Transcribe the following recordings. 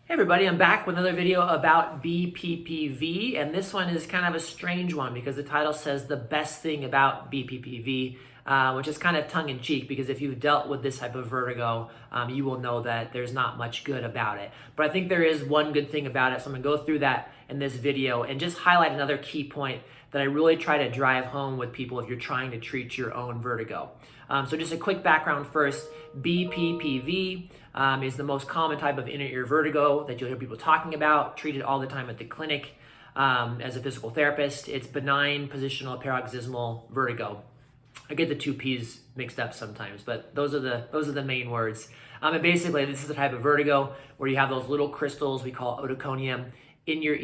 Hey everybody, I'm back with another video about BPPV, and this one is kind of a strange one because the title says the best thing about BPPV, which is kind of tongue-in-cheek because if you've dealt with this type of vertigo, you will know that there's not much good about it. But I think there is one good thing about it, so I'm going to go through that in this video and just highlight another key point that I really try to drive home with people if you're trying to treat your own vertigo. So just a quick background first. BPPV is the most common type of inner ear vertigo that you'll hear people talking about, treated all the time at the clinic as a physical therapist. It's benign, positional, paroxysmal vertigo. I get the two P's mixed up sometimes, but those are the main words. And basically, this is the type of vertigo where you have those little crystals we call otoconia in your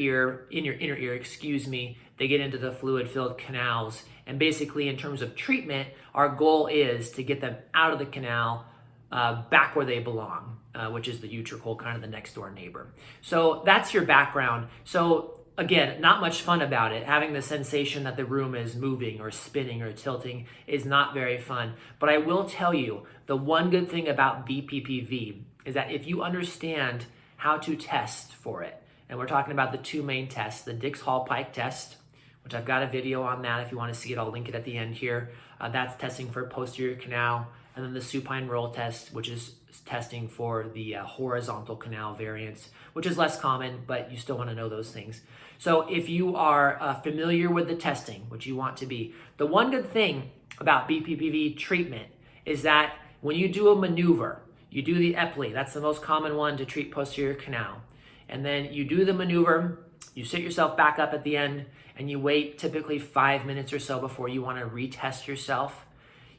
inner ear, excuse me. They get into the fluid-filled canals, and basically, in terms of treatment, our goal is to get them out of the canal, back where they belong, which is the utricle, kind of the next door neighbor. So that's your background. So again, not much fun about it. Having the sensation that the room is moving or spinning or tilting is not very fun. But I will tell you, the one good thing about BPPV is that if you understand how to test for it, and we're talking about the two main tests, the Dix-Hallpike test, which I've got a video on that. If you want to see it, I'll link it at the end here. That's testing for posterior canal. And then the supine roll test, which is testing for the horizontal canal variants, which is less common, but you still want to know those things. So if you are familiar with the testing, which you want to be, the one good thing about BPPV treatment is that when you do a maneuver, you do the Epley, that's the most common one to treat posterior canal. And then you do the maneuver, you sit yourself back up at the end, and you wait typically 5 minutes or so before you want to retest yourself.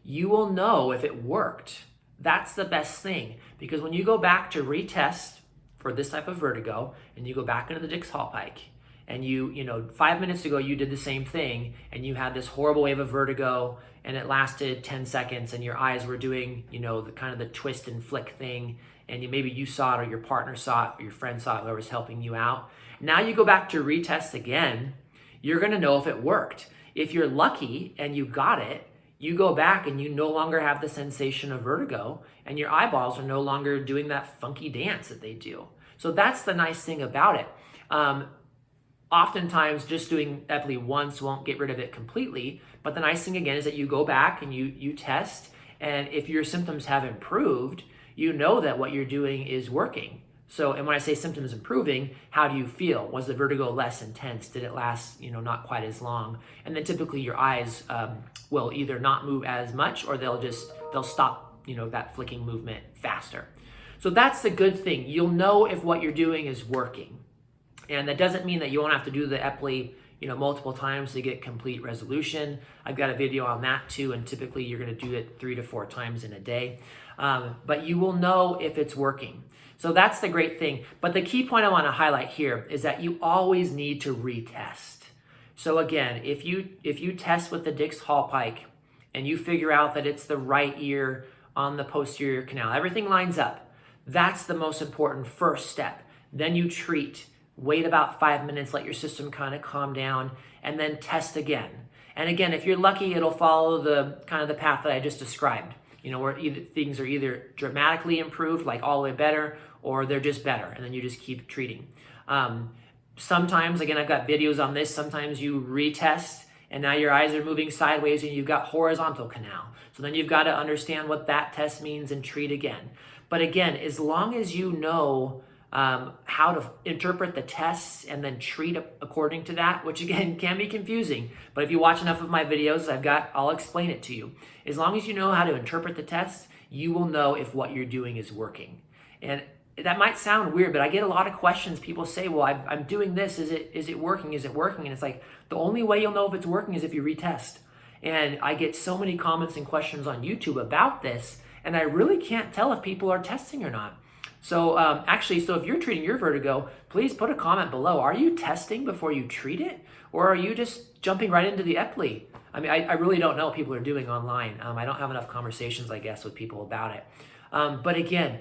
You will know if it worked. That's the best thing, because when you go back to retest for this type of vertigo, and you go back into the Dix-Hallpike, and you know, 5 minutes ago you did the same thing, and you had this horrible wave of vertigo, and it lasted 10 seconds, and your eyes were doing, you know, the kind of the twist and flick thing, and maybe you saw it, or your partner saw it, or your friend saw it, whoever's helping you out. Now you go back to retest again, you're gonna know if it worked. If you're lucky and you got it, you go back and you no longer have the sensation of vertigo, and your eyeballs are no longer doing that funky dance that they do. So that's the nice thing about it. Oftentimes, just doing Epley once won't get rid of it completely, but the nice thing again is that you go back and you test, and if your symptoms have improved, you know that what you're doing is working. So, and when I say symptoms improving, how do you feel? Was the vertigo less intense? Did it last, you know, not quite as long? And then typically your eyes will either not move as much, or they'll stop, you know, that flicking movement faster. So that's the good thing. You'll know if what you're doing is working. And that doesn't mean that you won't have to do the Epley, you know, multiple times to get complete resolution. I've got a video on that too, and typically you're going to do it 3 to 4 times in a day. But you will know if it's working. So that's the great thing. But the key point I want to highlight here is that you always need to retest. So again, if you test with the Dix-Hallpike and you figure out that it's the right ear on the posterior canal, everything lines up. That's the most important first step. Then you treat. Wait about 5 minutes, let your system kind of calm down, and then test again. And again, if you're lucky, it'll follow the kind of the path that I just described. You know, where things are either dramatically improved, like all the way better, or they're just better, and then you just keep treating. Sometimes, again, I've got videos on this, sometimes you retest, and now your eyes are moving sideways, and you've got horizontal canal. So then you've got to understand what that test means and treat again. But again, as long as you know how to interpret the tests and then treat according to that, which again can be confusing, but if you watch enough of my videos, I'll explain it to you. As long as you know how to interpret the tests, you will know if what you're doing is working. And that might sound weird, but I get a lot of questions. People say, well, I'm doing this, is it working? Is it working? And it's like, the only way you'll know if it's working is if you retest. And I get so many comments and questions on YouTube about this, and I really can't tell if people are testing or not. So so if you're treating your vertigo, please put a comment below. Are you testing before you treat it? Or are you just jumping right into the Epley? I mean, I really don't know what people are doing online. I don't have enough conversations, I guess, with people about it. But again,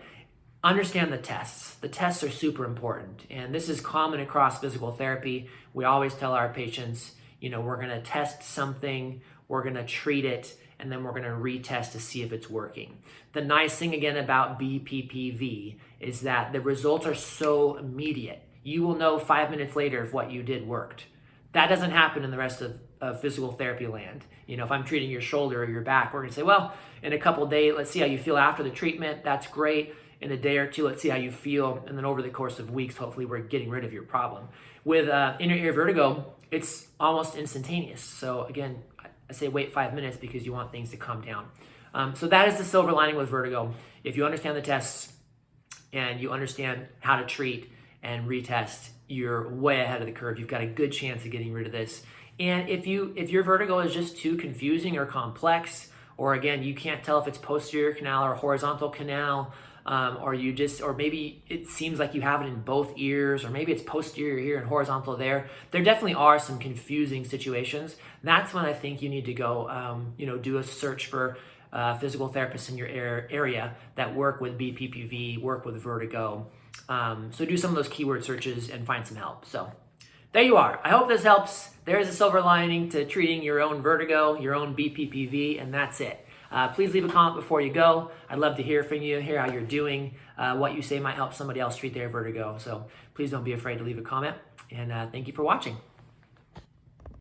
understand the tests. The tests are super important. And this is common across physical therapy. We always tell our patients, you know, we're going to test something, we're going to treat it, and then we're going to retest to see if it's working. The nice thing again about BPPV is that the results are so immediate. You will know 5 minutes later if what you did worked. That doesn't happen in the rest of physical therapy land. You know, if I'm treating your shoulder or your back, we're going to say, well, in a couple of days, let's see how you feel after the treatment. That's great. In a day or two, let's see how you feel. And then over the course of weeks, hopefully we're getting rid of your problem. With inner ear vertigo, it's almost instantaneous. So again, I say wait 5 minutes because you want things to calm down. So that is the silver lining with vertigo. If you understand the tests and you understand how to treat and retest, you're way ahead of the curve. You've got a good chance of getting rid of this. And if your vertigo is just too confusing or complex, or again, you can't tell if it's posterior canal or horizontal canal, or maybe it seems like you have it in both ears, or maybe it's posterior here and horizontal there. There definitely are some confusing situations. That's when I think you need to go, do a search for physical therapists in your area that work with BPPV, work with vertigo. So do some of those keyword searches and find some help. So there you are. I hope this helps. There is a silver lining to treating your own vertigo, your own BPPV, and that's it. Please leave a comment before you go. I'd love to hear from you, hear how you're doing. What you say might help somebody else treat their vertigo. So please don't be afraid to leave a comment. And thank you for watching.